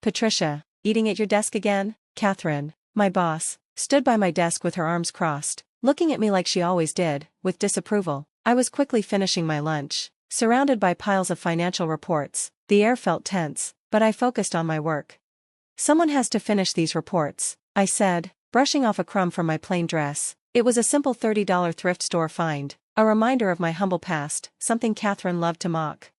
Patricia, eating at your desk again? Catherine, my boss, stood by my desk with her arms crossed, looking at me like she always did, with disapproval. I was quickly finishing my lunch, surrounded by piles of financial reports. The air felt tense, but I focused on my work. Someone has to finish these reports, I said, brushing off a crumb from my plain dress. It was a simple $30 thrift store find, a reminder of my humble past, something Catherine loved to mock.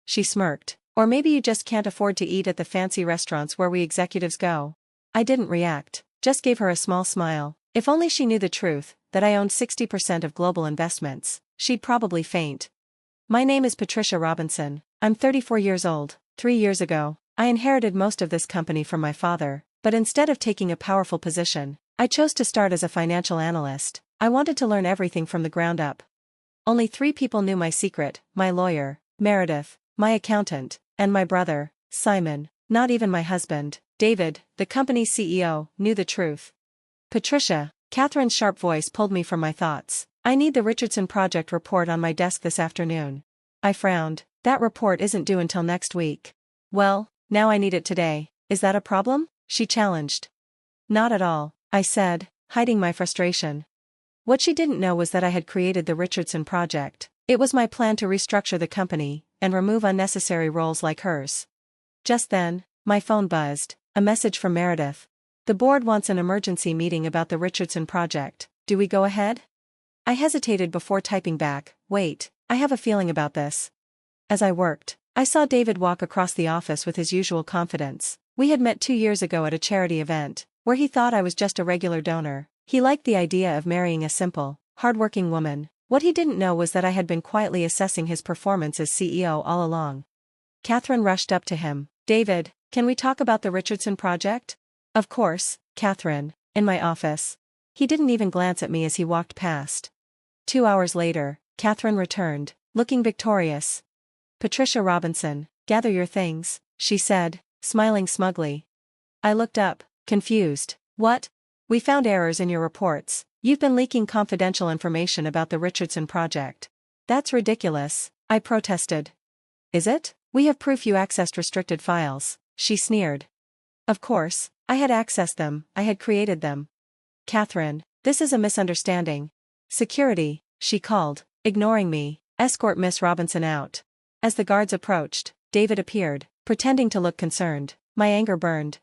She smirked. Or maybe you just can't afford to eat at the fancy restaurants where we executives go. I didn't react, just gave her a small smile. If only she knew the truth, that I owned 60% of global investments, she'd probably faint. My name is Patricia Robinson. I'm 34 years old. 3 years ago, I inherited most of this company from my father, but instead of taking a powerful position, I chose to start as a financial analyst. I wanted to learn everything from the ground up. Only 3 people knew my secret: my lawyer, Meredith, my accountant, and my brother, Simon. Not even my husband, David, the company's CEO, knew the truth. Patricia, Catherine's sharp voice pulled me from my thoughts. I need the Richardson Project report on my desk this afternoon. I frowned. That report isn't due until next week. Well, now I need it today. Is that a problem? She challenged. Not at all, I said, hiding my frustration. What she didn't know was that I had created the Richardson Project. It was my plan to restructure the company and remove unnecessary roles like hers. Just then, my phone buzzed, a message from Meredith. The board wants an emergency meeting about the Richardson Project. Do we go ahead? I hesitated before typing back, wait, I have a feeling about this. As I worked, I saw David walk across the office with his usual confidence. We had met 2 years ago at a charity event, where he thought I was just a regular donor. He liked the idea of marrying a simple, hardworking woman. What he didn't know was that I had been quietly assessing his performance as CEO all along. Catherine rushed up to him. David, can we talk about the Richardson Project? Of course, Catherine, in my office. He didn't even glance at me as he walked past. 2 hours later, Catherine returned, looking victorious. Patricia Robinson, gather your things, she said, smiling smugly. I looked up, confused. What? We found errors in your reports. You've been leaking confidential information about the Richardson Project. That's ridiculous, I protested. Is it? We have proof you accessed restricted files, she sneered. Of course, I had accessed them, I had created them. Catherine, this is a misunderstanding. Security, she called, ignoring me. Escort Miss Robinson out. As the guards approached, David appeared, pretending to look concerned. My anger burned.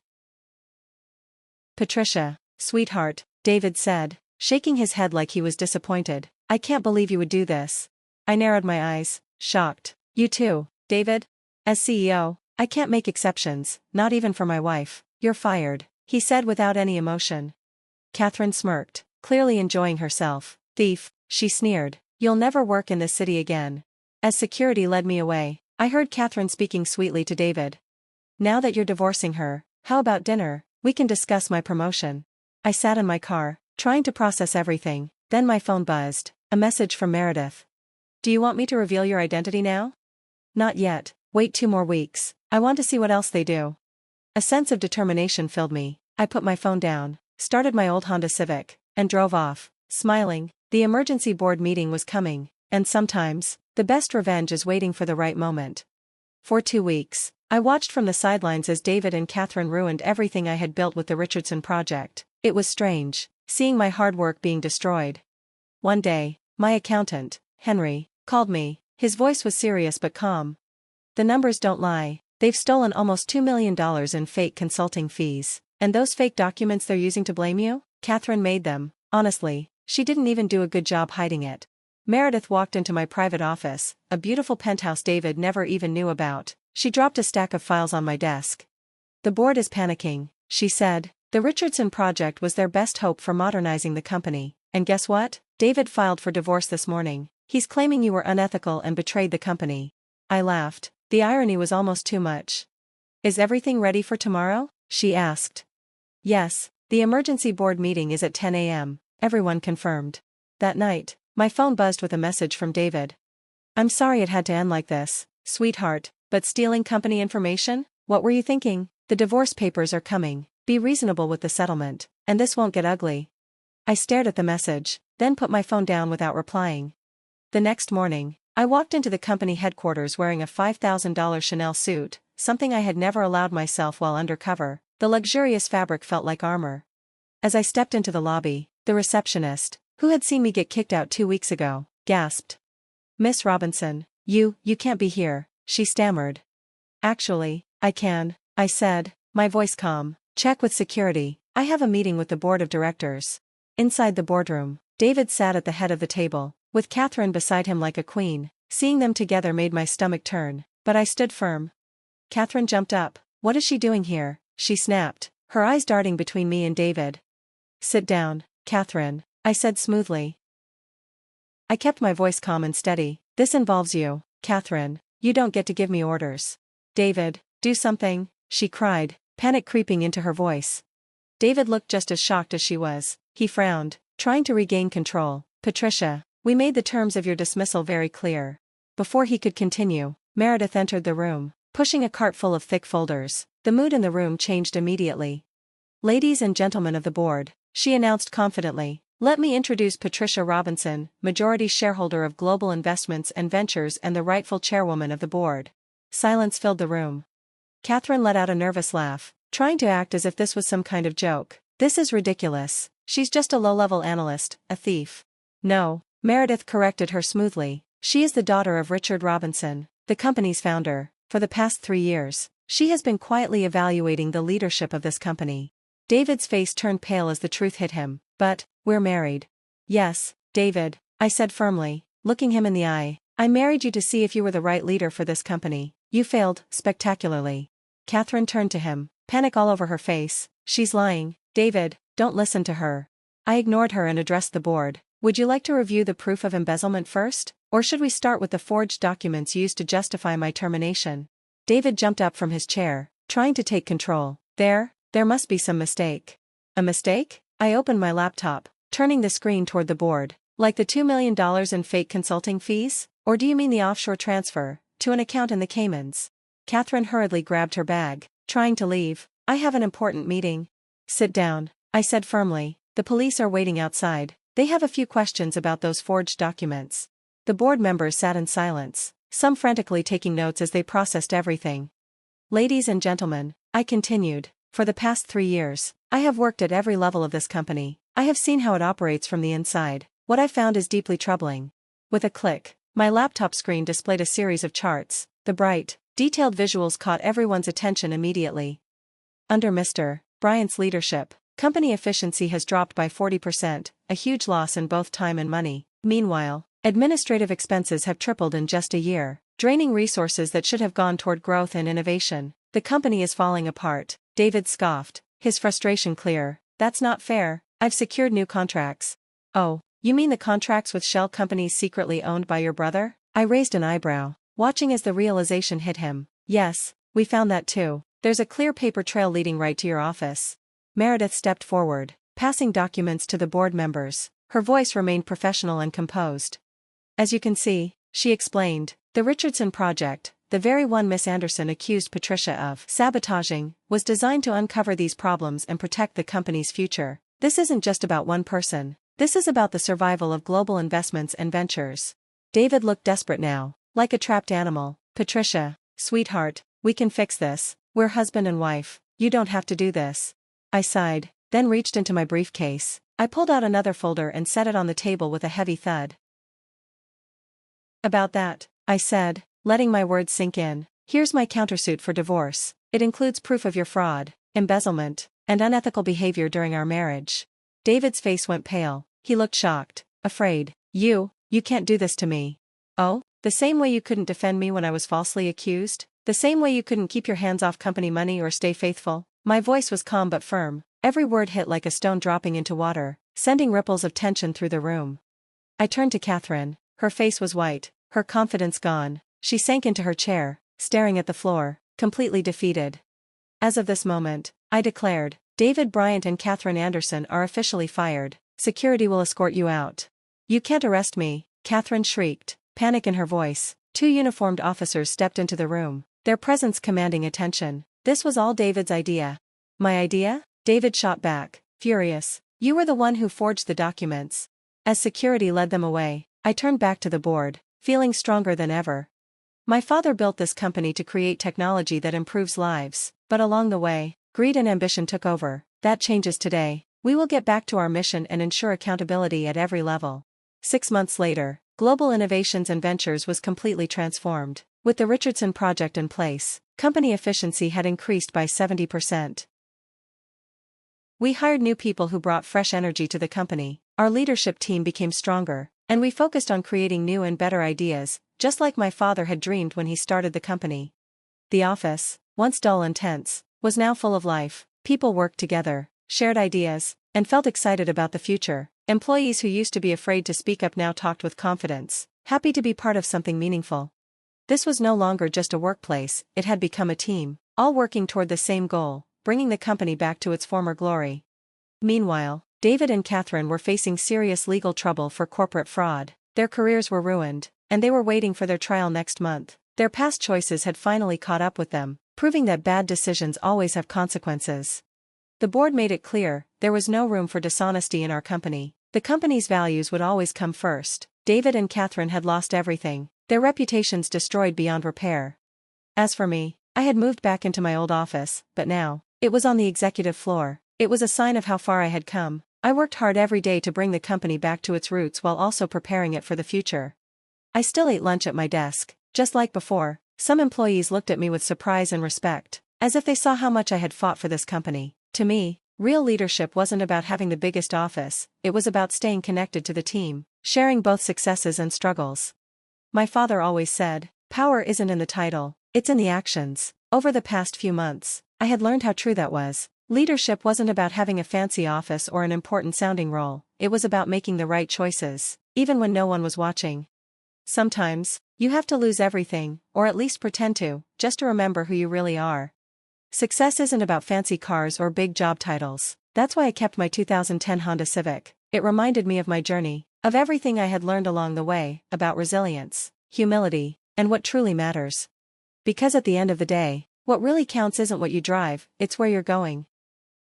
Patricia, sweetheart, David said, shaking his head like he was disappointed. I can't believe you would do this. I narrowed my eyes, shocked. You too, David? As CEO, I can't make exceptions, not even for my wife. You're fired, he said without any emotion. Catherine smirked, clearly enjoying herself. Thief, she sneered. You'll never work in this city again. As security led me away, I heard Catherine speaking sweetly to David. Now that you're divorcing her, how about dinner? We can discuss my promotion. I sat in my car, trying to process everything. Then my phone buzzed, a message from Meredith. Do you want me to reveal your identity now? Not yet, wait 2 more weeks. I want to see what else they do. A sense of determination filled me. I put my phone down, started my old Honda Civic, and drove off, smiling. The emergency board meeting was coming, and sometimes, the best revenge is waiting for the right moment. For 2 weeks, I watched from the sidelines as David and Catherine ruined everything I had built with the Richardson Project. It was strange, seeing my hard work being destroyed. One day, my accountant, Henry, called me. His voice was serious but calm. The numbers don't lie. They've stolen almost $2 million in fake consulting fees. And those fake documents they're using to blame you? Catherine made them. Honestly, she didn't even do a good job hiding it. Meredith walked into my private office, a beautiful penthouse David never even knew about. She dropped a stack of files on my desk. The board is panicking, she said. The Richardson Project was their best hope for modernizing the company. And guess what? David filed for divorce this morning. He's claiming you were unethical and betrayed the company. I laughed. The irony was almost too much. Is everything ready for tomorrow? She asked. Yes, the emergency board meeting is at 10 a.m., everyone confirmed. That night, my phone buzzed with a message from David. I'm sorry it had to end like this, sweetheart, but stealing company information? What were you thinking? The divorce papers are coming. Be reasonable with the settlement, and this won't get ugly. I stared at the message, then put my phone down without replying. The next morning, I walked into the company headquarters wearing a $5,000 Chanel suit, something I had never allowed myself while undercover. The luxurious fabric felt like armor. As I stepped into the lobby, the receptionist, who had seen me get kicked out 2 weeks ago, gasped. "Miss Robinson, you can't be here," she stammered. "Actually, I can," I said, my voice calm. "Check with security, I have a meeting with the board of directors." Inside the boardroom, David sat at the head of the table, with Catherine beside him like a queen. Seeing them together made my stomach turn, but I stood firm. Catherine jumped up. "What is she doing here?" she snapped, her eyes darting between me and David. "Sit down, Catherine," I said smoothly. I kept my voice calm and steady. "This involves you, Catherine. You don't get to give me orders." "David, do something," she cried, panic creeping into her voice. David looked just as shocked as she was. He frowned, trying to regain control. "Patricia, we made the terms of your dismissal very clear." Before he could continue, Meredith entered the room, pushing a cart full of thick folders. The mood in the room changed immediately. "Ladies and gentlemen of the board," she announced confidently, "let me introduce Patricia Robinson, majority shareholder of Global Investments and Ventures and the rightful chairwoman of the board." Silence filled the room. Catherine let out a nervous laugh, trying to act as if this was some kind of joke. "This is ridiculous. She's just a low-level analyst, a thief." "No," Meredith corrected her smoothly. "She is the daughter of Richard Robinson, the company's founder. For the past 3 years, she has been quietly evaluating the leadership of this company." David's face turned pale as the truth hit him. "But, we're married." "Yes, David," I said firmly, looking him in the eye. "I married you to see if you were the right leader for this company. You failed, spectacularly." Catherine turned to him, panic all over her face. "She's lying, David, don't listen to her." I ignored her and addressed the board. "Would you like to review the proof of embezzlement first, or should we start with the forged documents used to justify my termination?" David jumped up from his chair, trying to take control. There must be some mistake." "A mistake?" I opened my laptop, turning the screen toward the board. "Like the $2 million in fake consulting fees? Or do you mean the offshore transfer, to an account in the Caymans?" Catherine hurriedly grabbed her bag, trying to leave. "I have an important meeting." "Sit down," I said firmly. "The police are waiting outside. They have a few questions about those forged documents." The board members sat in silence, some frantically taking notes as they processed everything. "Ladies and gentlemen," I continued, "for the past 3 years, I have worked at every level of this company. I have seen how it operates from the inside. What I found is deeply troubling." With a click, my laptop screen displayed a series of charts. The bright, detailed visuals caught everyone's attention immediately. Under Mr. Bryant's leadership, company efficiency has dropped by 40%, a huge loss in both time and money. Meanwhile, administrative expenses have tripled in just a year, draining resources that should have gone toward growth and innovation. The company is falling apart. David scoffed, his frustration clear. "That's not fair. I've secured new contracts." "Oh, you mean the contracts with shell companies secretly owned by your brother?" I raised an eyebrow, watching as the realization hit him. "Yes, we found that too. There's a clear paper trail leading right to your office." Meredith stepped forward, passing documents to the board members. Her voice remained professional and composed. "As you can see," she explained, "the Richardson project, the very one Miss Anderson accused Patricia of sabotaging, was designed to uncover these problems and protect the company's future. This isn't just about one person. This is about the survival of Global Investments and Ventures." David looked desperate now, like a trapped animal. "Patricia, sweetheart, we can fix this. We're husband and wife. You don't have to do this." I sighed, then reached into my briefcase. I pulled out another folder and set it on the table with a heavy thud. "About that," I said, letting my words sink in. "Here's my countersuit for divorce. It includes proof of your fraud, embezzlement, and unethical behavior during our marriage." David's face went pale. He looked shocked, afraid. You can't do this to me." "Oh, the same way you couldn't defend me when I was falsely accused? The same way you couldn't keep your hands off company money or stay faithful?" My voice was calm but firm. Every word hit like a stone dropping into water, sending ripples of tension through the room. I turned to Catherine. Her face was white, her confidence gone. She sank into her chair, staring at the floor, completely defeated. "As of this moment," I declared, "David Bryant and Catherine Anderson are officially fired. Security will escort you out." "You can't arrest me," Catherine shrieked, panic in her voice. 2 uniformed officers stepped into the room, their presence commanding attention. This was all David's idea. "My idea?" David shot back, furious. "You were the one who forged the documents." As security led them away, I turned back to the board, feeling stronger than ever. My father built this company to create technology that improves lives, but along the way, greed and ambition took over. That changes today. We will get back to our mission and ensure accountability at every level. 6 months later, Global Innovations and Ventures was completely transformed. With the Richardson project in place, company efficiency had increased by 70%. We hired new people who brought fresh energy to the company. Our leadership team became stronger, and we focused on creating new and better ideas, just like my father had dreamed when he started the company. The office, once dull and tense, was now full of life. People worked together, shared ideas, and felt excited about the future. Employees who used to be afraid to speak up now talked with confidence, happy to be part of something meaningful. This was no longer just a workplace, it had become a team, all working toward the same goal, bringing the company back to its former glory. Meanwhile, David and Catherine were facing serious legal trouble for corporate fraud. Their careers were ruined, and they were waiting for their trial next month. Their past choices had finally caught up with them, proving that bad decisions always have consequences. The board made it clear, there was no room for dishonesty in our company. The company's values would always come first. David and Catherine had lost everything, their reputations destroyed beyond repair. As for me, I had moved back into my old office, but now, it was on the executive floor. It was a sign of how far I had come. I worked hard every day to bring the company back to its roots while also preparing it for the future. I still ate lunch at my desk. Just like before, some employees looked at me with surprise and respect, as if they saw how much I had fought for this company. To me, real leadership wasn't about having the biggest office, it was about staying connected to the team, sharing both successes and struggles. My father always said, power isn't in the title, it's in the actions. Over the past few months, I had learned how true that was. Leadership wasn't about having a fancy office or an important sounding role, it was about making the right choices, even when no one was watching. Sometimes, you have to lose everything, or at least pretend to, just to remember who you really are. Success isn't about fancy cars or big job titles. That's why I kept my 2010 Honda Civic. It reminded me of my journey, of everything I had learned along the way, about resilience, humility, and what truly matters. Because at the end of the day, what really counts isn't what you drive, it's where you're going.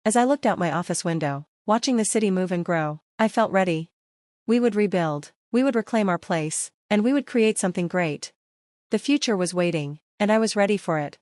As I looked out my office window, watching the city move and grow, I felt ready. We would rebuild, we would reclaim our place, and we would create something great. The future was waiting, and I was ready for it.